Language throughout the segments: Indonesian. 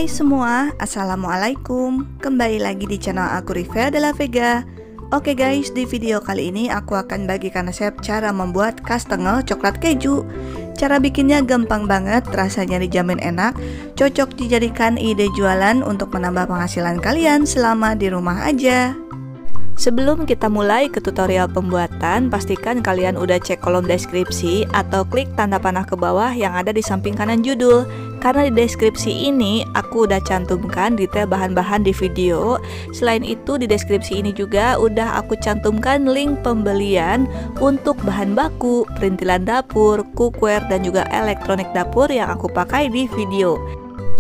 Hai semua, Assalamualaikum. Kembali lagi di channel aku, Riva Della Vega. Oke guys, di video kali ini aku akan bagikan resep cara membuat kastengel coklat keju. Cara bikinnya gampang banget, rasanya dijamin enak, cocok dijadikan ide jualan untuk menambah penghasilan kalian selama di rumah aja. Sebelum kita mulai ke tutorial pembuatan, pastikan kalian udah cek kolom deskripsi atau klik tanda panah ke bawah yang ada di samping kanan judul. Karena di deskripsi ini aku udah cantumkan detail bahan-bahan di video. Selain itu di deskripsi ini juga udah aku cantumkan link pembelian untuk bahan baku, perintilan dapur, cookware, dan juga elektronik dapur yang aku pakai di video.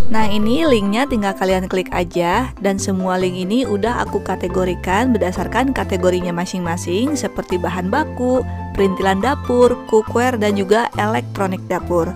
Nah, ini linknya tinggal kalian klik aja, dan semua link ini udah aku kategorikan berdasarkan kategorinya masing-masing seperti bahan baku, perintilan dapur, cookware, dan juga elektronik dapur.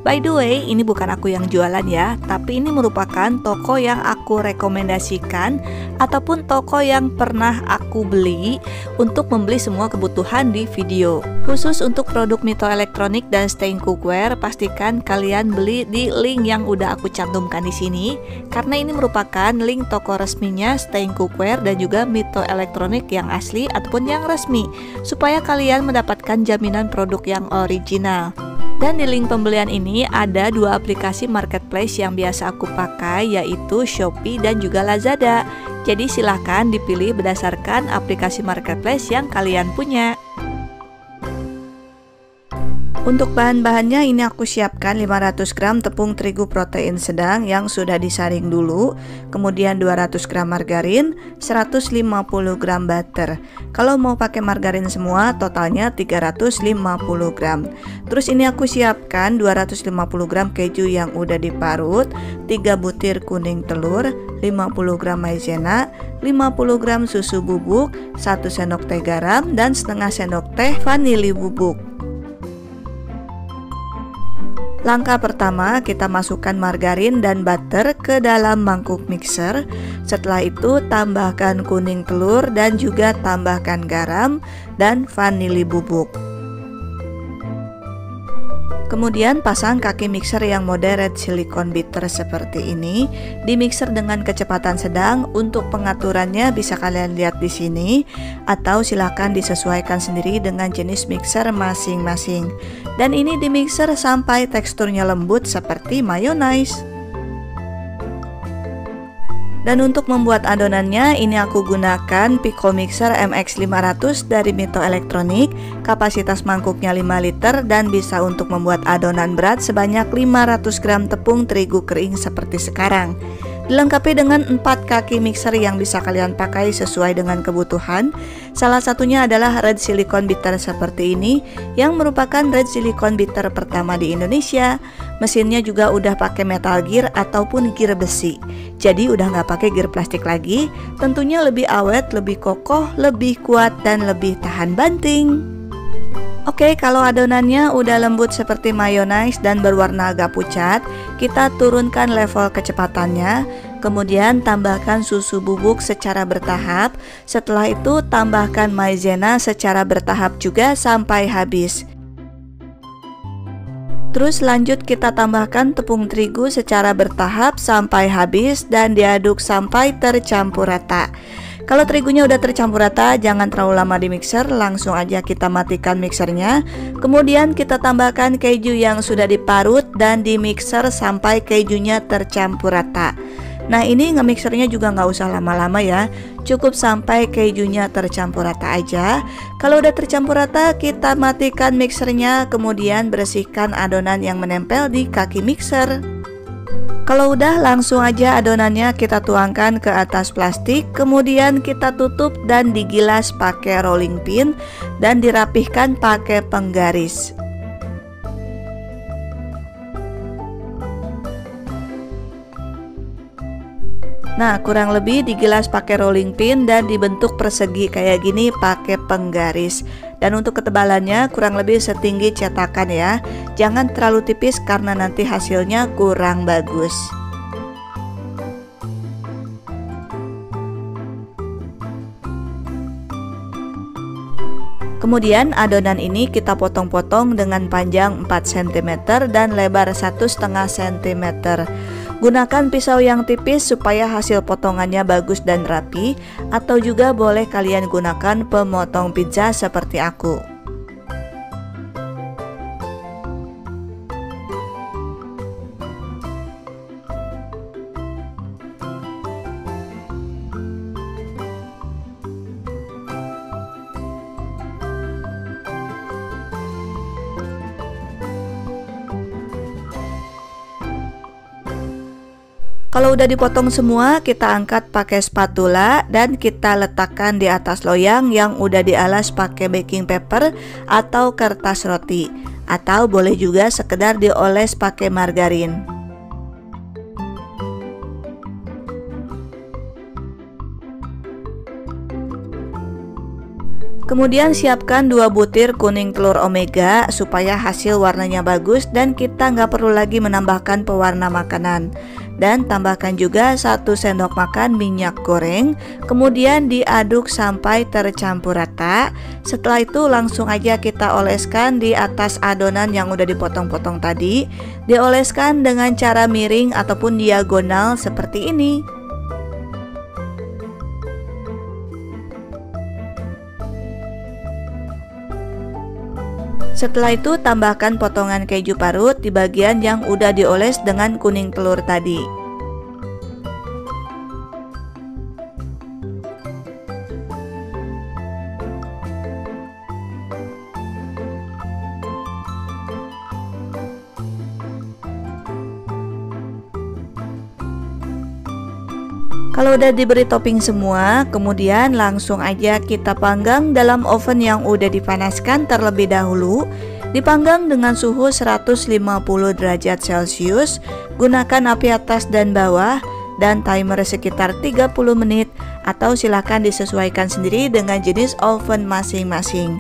By the way, ini bukan aku yang jualan ya, tapi ini merupakan toko yang aku rekomendasikan ataupun toko yang pernah aku beli untuk membeli semua kebutuhan di video. Khusus untuk produk Mito elektronik dan stain cookware, pastikan kalian beli di link yang udah aku cantumkan di sini, karena ini merupakan link toko resminya stain cookware dan juga Mito elektronik yang asli ataupun yang resmi, supaya kalian mendapatkan jaminan produk yang original. Dan di link pembelian ini ada dua aplikasi marketplace yang biasa aku pakai, yaitu Shopee dan juga Lazada. Jadi silahkan dipilih berdasarkan aplikasi marketplace yang kalian punya. Untuk bahan-bahannya ini aku siapkan 500 gram tepung terigu protein sedang yang sudah disaring dulu, kemudian 200 gram margarin, 150 gram butter. Kalau mau pakai margarin semua totalnya 350 gram. Terus ini aku siapkan 250 gram keju yang udah diparut, 3 butir kuning telur, 50 gram maizena, 50 gram susu bubuk, 1 sendok teh garam, dan setengah sendok teh vanili bubuk. Langkah pertama, kita masukkan margarin dan butter ke dalam mangkuk mixer. Setelah itu tambahkan kuning telur dan juga tambahkan garam dan vanili bubuk. Kemudian pasang kaki mixer yang mode red silicone beater seperti ini. Di mixer dengan kecepatan sedang. Untuk pengaturannya bisa kalian lihat di sini, atau silakan disesuaikan sendiri dengan jenis mixer masing-masing. Dan ini di mixer sampai teksturnya lembut seperti mayonnaise. Dan untuk membuat adonannya, ini aku gunakan Pico Mixer MX500 dari Mito Elektronik. Kapasitas mangkuknya 5 liter dan bisa untuk membuat adonan berat sebanyak 500 gram tepung terigu kering seperti sekarang. Dilengkapi dengan 4 kaki mixer yang bisa kalian pakai sesuai dengan kebutuhan. Salah satunya adalah red silicone beater seperti ini, yang merupakan red silicone beater pertama di Indonesia. Mesinnya juga udah pakai metal gear ataupun gear besi, jadi udah nggak pakai gear plastik lagi. Tentunya lebih awet, lebih kokoh, lebih kuat, dan lebih tahan banting. Oke, kalau adonannya udah lembut seperti mayonnaise dan berwarna agak pucat, kita turunkan level kecepatannya. Kemudian tambahkan susu bubuk secara bertahap. Setelah itu tambahkan maizena secara bertahap juga sampai habis. Terus lanjut kita tambahkan tepung terigu secara bertahap sampai habis dan diaduk sampai tercampur rata. Kalau terigunya udah tercampur rata, jangan terlalu lama di mixer, langsung aja kita matikan mixernya. Kemudian kita tambahkan keju yang sudah diparut dan di mixer sampai kejunya tercampur rata. Nah, ini nge-mixernya juga nggak usah lama-lama ya, cukup sampai kejunya tercampur rata aja. Kalau udah tercampur rata, kita matikan mixernya, kemudian bersihkan adonan yang menempel di kaki mixer. Kalau udah, langsung aja adonannya kita tuangkan ke atas plastik, kemudian kita tutup dan digilas pakai rolling pin dan dirapihkan pakai penggaris. Nah, kurang lebih digilas pakai rolling pin dan dibentuk persegi kayak gini pakai penggaris. Dan untuk ketebalannya kurang lebih setinggi cetakan ya. Jangan terlalu tipis karena nanti hasilnya kurang bagus. Kemudian adonan ini kita potong-potong dengan panjang 4 cm dan lebar 1,5 cm. Gunakan pisau yang tipis supaya hasil potongannya bagus dan rapi, atau juga boleh kalian gunakan pemotong pizza seperti aku. Kalau udah dipotong semua, kita angkat pakai spatula dan kita letakkan di atas loyang yang udah dialas pakai baking paper atau kertas roti, atau boleh juga sekedar dioles pakai margarin. Kemudian siapkan 2 butir kuning telur omega supaya hasil warnanya bagus dan kita nggak perlu lagi menambahkan pewarna makanan. Dan tambahkan juga 1 sendok makan minyak goreng, kemudian diaduk sampai tercampur rata. Setelah itu langsung aja kita oleskan di atas adonan yang udah dipotong-potong tadi. Dioleskan dengan cara miring ataupun diagonal seperti ini. Setelah itu tambahkan potongan keju parut di bagian yang udah dioles dengan kuning telur tadi. Kalau udah diberi topping semua, kemudian langsung aja kita panggang dalam oven yang udah dipanaskan terlebih dahulu. Dipanggang dengan suhu 150 derajat Celcius, gunakan api atas dan bawah, dan timer sekitar 30 menit, atau silahkan disesuaikan sendiri dengan jenis oven masing-masing.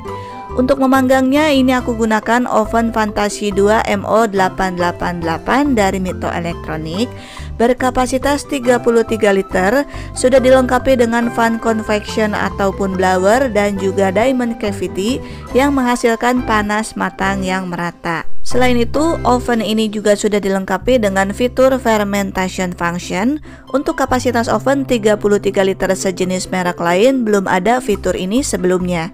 Untuk memanggangnya ini aku gunakan oven Fantasi 2 MO888 dari Mito Elektronik, berkapasitas 33 liter, sudah dilengkapi dengan fan convection ataupun blower dan juga diamond cavity yang menghasilkan panas matang yang merata. Selain itu, oven ini juga sudah dilengkapi dengan fitur fermentation function. Untuk kapasitas oven 33 liter sejenis merek lain belum ada fitur ini sebelumnya.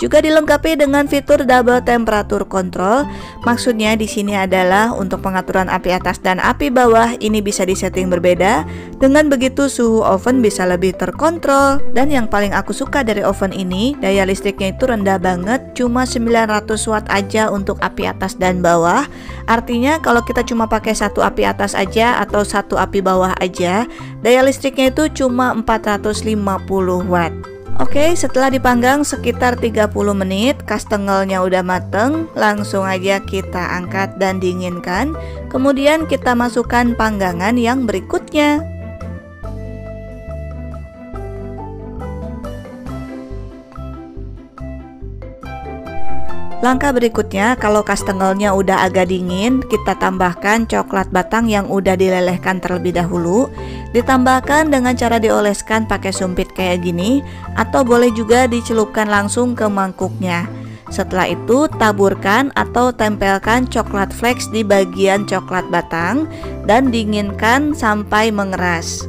Juga dilengkapi dengan fitur double temperature control. Maksudnya di sini adalah untuk pengaturan api atas dan api bawah ini bisa disetting berbeda. Dengan begitu suhu oven bisa lebih terkontrol. Dan yang paling aku suka dari oven ini, daya listriknya itu rendah banget, cuma 900 watt aja untuk api atas dan bawah. Artinya kalau kita cuma pakai satu api atas aja atau satu api bawah aja, daya listriknya itu cuma 450 watt. Oke, setelah dipanggang sekitar 30 menit, kastengelnya udah mateng, langsung aja kita angkat dan dinginkan. Kemudian kita masukkan panggangan yang berikutnya. Langkah berikutnya, kalau kastengelnya udah agak dingin, kita tambahkan coklat batang yang udah dilelehkan terlebih dahulu. Ditambahkan dengan cara dioleskan pakai sumpit kayak gini, atau boleh juga dicelupkan langsung ke mangkuknya. Setelah itu taburkan atau tempelkan coklat flakes di bagian coklat batang dan dinginkan sampai mengeras.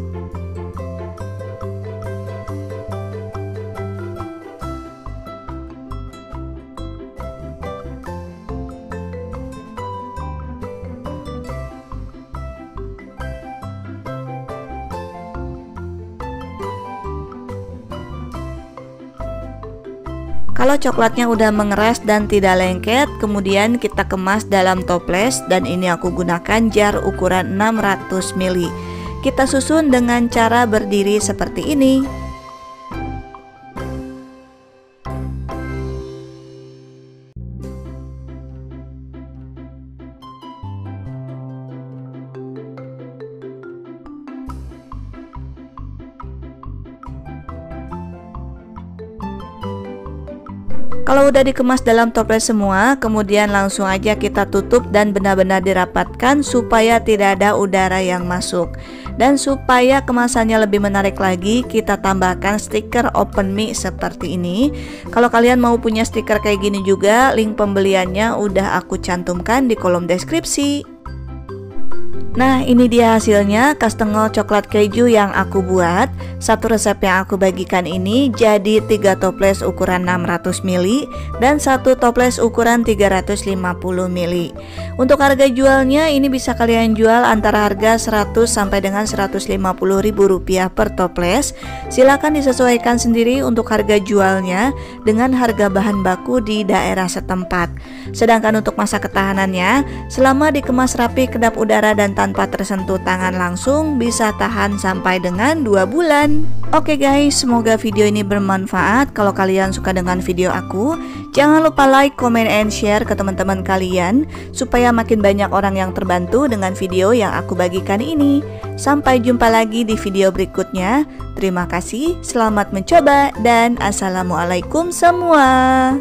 Kalau coklatnya udah mengeras dan tidak lengket, kemudian kita kemas dalam toples, dan ini aku gunakan jar ukuran 600 ml. Kita susun dengan cara berdiri seperti ini. Kalau udah dikemas dalam toples semua, kemudian langsung aja kita tutup dan benar-benar dirapatkan supaya tidak ada udara yang masuk. Dan supaya kemasannya lebih menarik lagi, kita tambahkan stiker Open Me seperti ini. Kalau kalian mau punya stiker kayak gini juga, link pembeliannya udah aku cantumkan di kolom deskripsi. Nah, ini dia hasilnya kastengel coklat keju yang aku buat. Satu resep yang aku bagikan ini jadi 3 toples ukuran 600 ml dan 1 toples ukuran 350 ml. Untuk harga jualnya ini bisa kalian jual antara harga 100 sampai dengan 150.000 rupiah per toples. Silakan disesuaikan sendiri untuk harga jualnya dengan harga bahan baku di daerah setempat. Sedangkan untuk masa ketahanannya, selama dikemas rapi kedap udara dan tanpa tersentuh tangan langsung bisa tahan sampai dengan 2 bulan. Oke guys, semoga video ini bermanfaat. Kalau kalian suka dengan video aku, jangan lupa like, comment, and share ke teman-teman kalian supaya makin banyak orang yang terbantu dengan video yang aku bagikan ini. Sampai jumpa lagi di video berikutnya. Terima kasih, selamat mencoba, dan assalamualaikum semua.